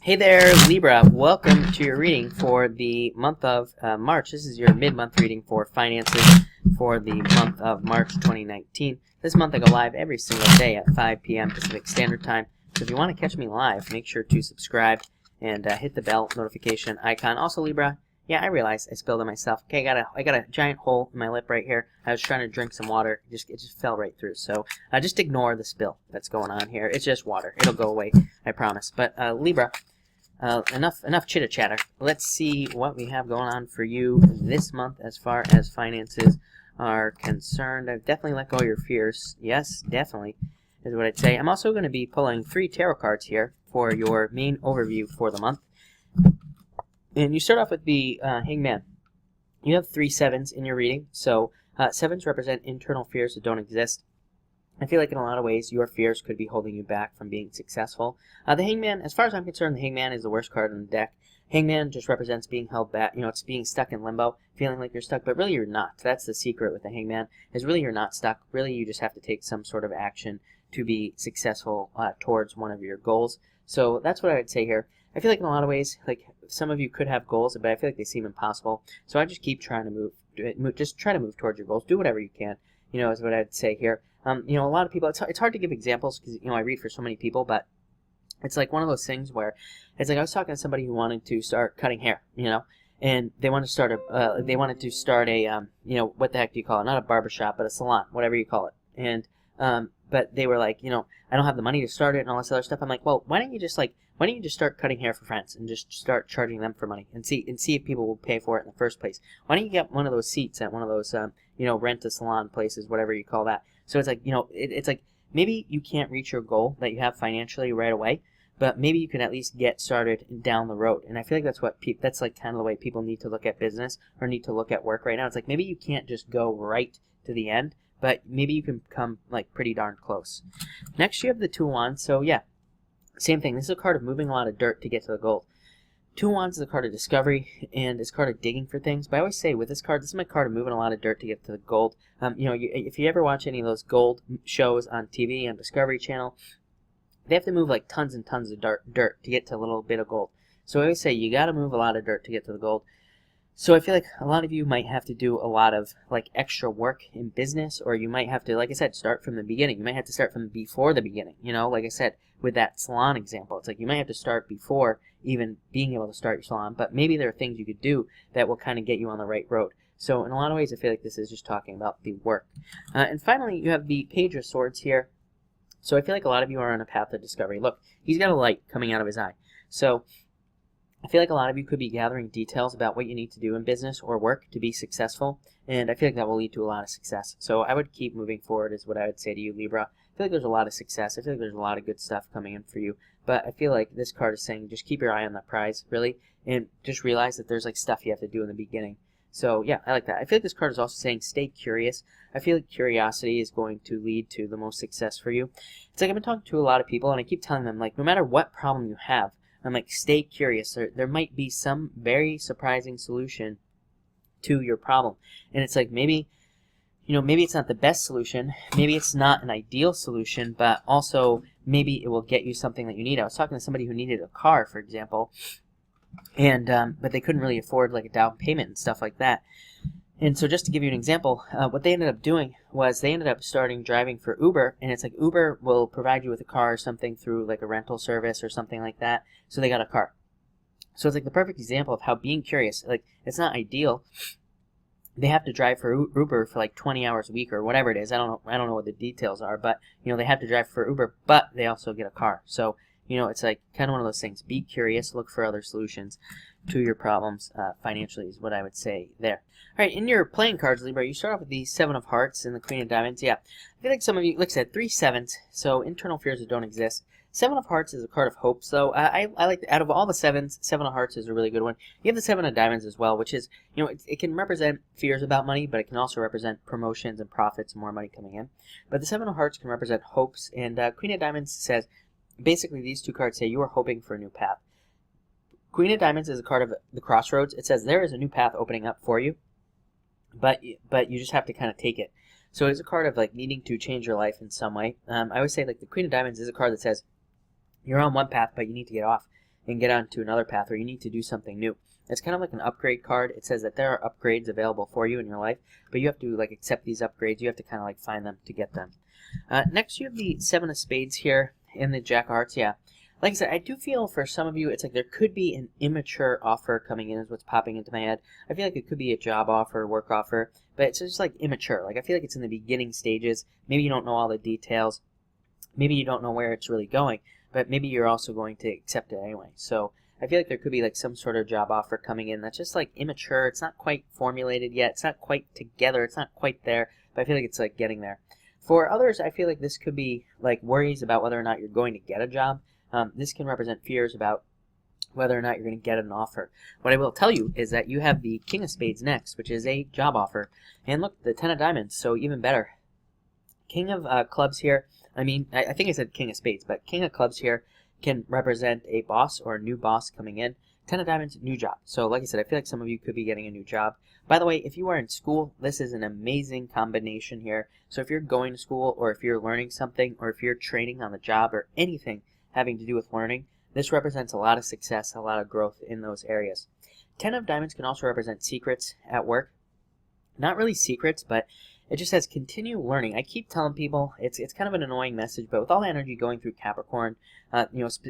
Hey there, Libra. Welcome to your reading for the month of March. This is your mid-month reading for finances for the month of March 2019. This month I go live every single day at 5 p.m. Pacific Standard Time. So if you want to catch me live, make sure to subscribe and hit the bell notification icon. Also, Libra, yeah, I realized I spilled it myself. Okay, I got a giant hole in my lip right here. I was trying to drink some water. It just fell right through. So just ignore the spill that's going on here. It's just water. It'll go away, I promise. But Libra. Enough chitter chatter. Let's see what we have going on for you this month as far as finances are concerned. I've definitely let go of your fears. Yes, definitely is what I'd say. I'm also going to be pulling 3 tarot cards here for your main overview for the month. And you start off with the Hangman. You have 3 sevens in your reading. So sevens represent internal fears that don't exist. I feel like in a lot of ways your fears could be holding you back from being successful. The Hangman, as far as I'm concerned, the Hangman is the worst card in the deck. Hangman just represents being held back. You know, it's being stuck in limbo, feeling like you're stuck, but really you're not. That's the secret with the Hangman, is really you're not stuck. Really you just have to take some sort of action to be successful towards one of your goals. So that's what I would say here. I feel like in a lot of ways, like some of you could have goals, but I feel like they seem impossible. So I just keep trying to move, just try to move towards your goals. Do whatever you can, you know, is what I'd say here. You know, a lot of people, it's hard to give examples because, you know, I read for so many people, but it's like one of those things where it's like I was talking to somebody who wanted to start cutting hair, you know, and they wanted to start a, you know, what the heck do you call it? Not a barbershop, but a salon, whatever you call it. And, but they were like, you know, I don't have the money to start it and all this other stuff. I'm like, well, why don't you just start cutting hair for friends and just start charging them for money and see if people will pay for it in the first place. Why don't you get one of those seats at one of those, you know, rent a salon places, whatever you call that. So it's like, you know, it's like maybe you can't reach your goal that you have financially right away, but maybe you can at least get started down the road. And I feel like that's what that's like kind of the way people need to look at business or need to look at work right now. It's like maybe you can't just go right to the end, but maybe you can come like pretty darn close. Next you have the Two of Wands. So yeah, same thing. This is a card of moving a lot of dirt to get to the goal. Two of Wands is a card of discovery, and it's a card of digging for things. But I always say with this card, this is my card of moving a lot of dirt to get to the gold. You know, if you ever watch any of those gold shows on TV, on Discovery Channel, they have to move like tons and tons of dirt to get to a little bit of gold. So I always say you got to move a lot of dirt to get to the gold. So I feel like a lot of you might have to do a lot of like extra work in business, or you might have to, like I said, start from the beginning. You might have to start from before the beginning. You know, like I said, with that salon example, it's like you might have to start before even being able to start your salon, but maybe there are things you could do that will kind of get you on the right road. So in a lot of ways, I feel like this is just talking about the work. And finally, you have the Page of Swords here. So I feel like a lot of you are on a path of discovery. Look, he's got a light coming out of his eye. So I feel like a lot of you could be gathering details about what you need to do in business or work to be successful, and I feel like that will lead to a lot of success. So I would keep moving forward is what I would say to you, Libra. I feel like there's a lot of success. I feel like there's a lot of good stuff coming in for you, but I feel like this card is saying just keep your eye on that prize, really, and just realize that there's like stuff you have to do in the beginning. So yeah, I like that. I feel like this card is also saying stay curious. I feel like curiosity is going to lead to the most success for you. It's like I've been talking to a lot of people, and I keep telling them, like, no matter what problem you have, I'm like, stay curious. There might be some very surprising solution to your problem. And it's like maybe, you know, maybe it's not the best solution. Maybe it's not an ideal solution, but also maybe it will get you something that you need. I was talking to somebody who needed a car, for example, and but they couldn't really afford like a down payment and stuff like that. And so just to give you an example, what they ended up doing was they ended up starting driving for Uber, and it's like Uber will provide you with a car or something through like a rental service or something like that, so they got a car. So it's like the perfect example of how being curious, like it's not ideal. They have to drive for Uber for like 20 hours a week or whatever it is. I don't know what the details are, but you know, they have to drive for Uber, but they also get a car. So, you know, it's like kind of one of those things. Be curious, look for other solutions to your problems financially is what I would say there. All right, in your playing cards, Libra, you start off with the Seven of Hearts and the Queen of Diamonds. Yeah, I feel like some of you, like I said, 3 sevens, so internal fears that don't exist. Seven of Hearts is a card of hopes, though. I like, out of all the sevens, Seven of Hearts is a really good one. You have the Seven of Diamonds as well, which is, you know, it can represent fears about money, but it can also represent promotions and profits and more money coming in. But the Seven of Hearts can represent hopes, and Queen of Diamonds says, basically these two cards say you are hoping for a new path. Queen of Diamonds is a card of the crossroads. It says there is a new path opening up for you, but you just have to kind of take it. So it is a card of like needing to change your life in some way. I always say like the Queen of Diamonds is a card that says you're on one path, but you need to get off. and get onto another path, or you need to do something new. It's kind of like an upgrade card. It says that there are upgrades available for you in your life, but you have to like accept these upgrades. You have to kind of like find them to get them. Next, you have the Seven of Spades here and the Jack of Hearts. Yeah, like I said, I do feel for some of you, it's like there could be an immature offer coming in is what's popping into my head. I feel like it could be a job offer, work offer, but it's just like immature. Like I feel like it's in the beginning stages. Maybe you don't know all the details. Maybe you don't know where it's really going, but maybe you're also going to accept it anyway. So I feel like there could be like some sort of job offer coming in that's just like immature. It's not quite formulated yet. It's not quite together. It's not quite there, but I feel like it's like getting there. For others, I feel like this could be like worries about whether or not you're going to get a job. This can represent fears about whether or not you're going to get an offer. What I will tell you is that you have the King of Spades next, which is a job offer. And look, the Ten of Diamonds, so even better. King of Clubs here, I think I said King of Spades, but King of Clubs here can represent a boss or a new boss coming in. Ten of Diamonds, new job. So like I said, I feel like some of you could be getting a new job. By the way, if you are in school, this is an amazing combination here. So if you're going to school, or if you're learning something, or if you're training on the job, or anything having to do with learning, this represents a lot of success, a lot of growth in those areas. Ten of Diamonds can also represent secrets at work. Not really secrets, but it just says continue learning. I keep telling people it's kind of an annoying message, but with all the energy going through Capricorn,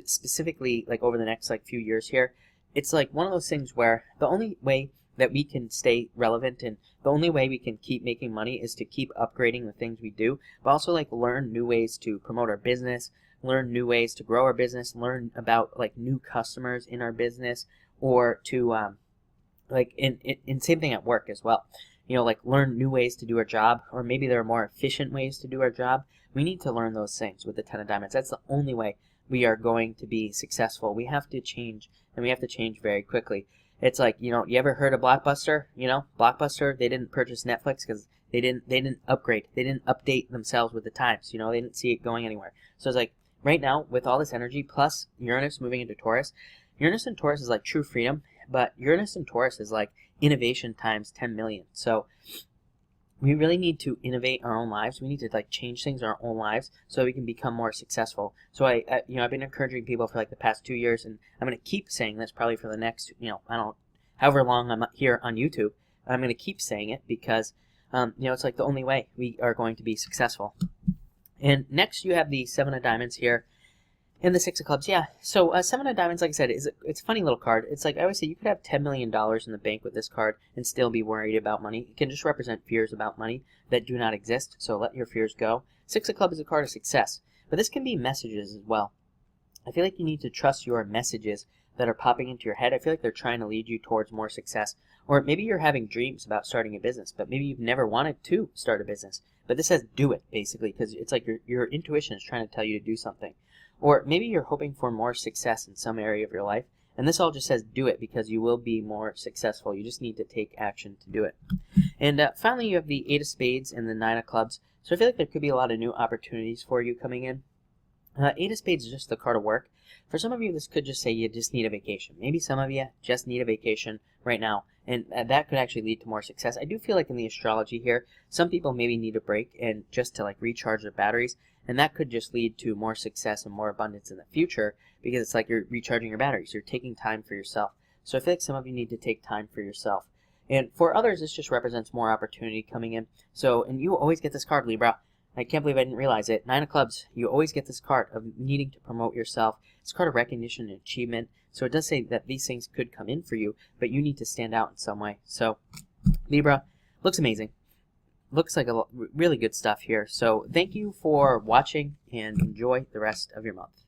specifically like over the next like few years here, it's like one of those things where the only way that we can stay relevant and the only way we can keep making money is to keep upgrading the things we do, but also like learn new ways to promote our business, learn new ways to grow our business, learn about like new customers in our business, or to like in same thing at work as well. Like learn new ways to do our job, or maybe there are more efficient ways to do our job. We need to learn those things with the Ten of Diamonds. That's the only way we are going to be successful. We have to change, and we have to change very quickly. It's like, you ever heard of Blockbuster? Blockbuster, they didn't purchase Netflix because they didn't upgrade. They didn't update themselves with the times. They didn't see it going anywhere. So it's like right now with all this energy plus Uranus moving into Taurus, Uranus and Taurus is like true freedom, but Uranus and Taurus is like innovation times 10 million. So we really need to innovate our own lives. We need to like change things in our own lives so we can become more successful. So I've been encouraging people for like the past 2 years, and I'm going to keep saying this probably for the next, however long I'm here on YouTube. I'm going to keep saying it because, it's like the only way we are going to be successful. And next you have the Seven of Diamonds here. And the Six of Clubs, yeah. So Seven of Diamonds, like I said, it's a funny little card. It's like I always say, you could have $10 million in the bank with this card and still be worried about money. It can just represent fears about money that do not exist, so let your fears go. Six of Clubs is a card of success, but this can be messages as well. I feel like you need to trust your messages that are popping into your head. I feel like they're trying to lead you towards more success. Or maybe you're having dreams about starting a business, but maybe you've never wanted to start a business. But this says do it, basically, because it's like your intuition is trying to tell you to do something. Or maybe you're hoping for more success in some area of your life, and this all just says do it because you will be more successful. You just need to take action to do it. And finally, you have the Eight of Spades and the Nine of Clubs. So I feel like there could be a lot of new opportunities for you coming in. Eight of Spades is just the card of work. For some of you, this could just say you just need a vacation. Maybe some of you just need a vacation right now, and that could actually lead to more success. I do feel like in the astrology here, some people maybe need a break and just to like recharge their batteries, and that could just lead to more success and more abundance in the future because it's like you're recharging your batteries. You're taking time for yourself. So I feel like some of you need to take time for yourself. And for others, this just represents more opportunity coming in. So, and you always get this card, Libra. I can't believe I didn't realize it. Nine of Clubs, you always get this card of needing to promote yourself. It's a card of recognition and achievement. So it does say that these things could come in for you, but you need to stand out in some way. So Libra, looks amazing. Looks like really good stuff here. So thank you for watching and enjoy the rest of your month.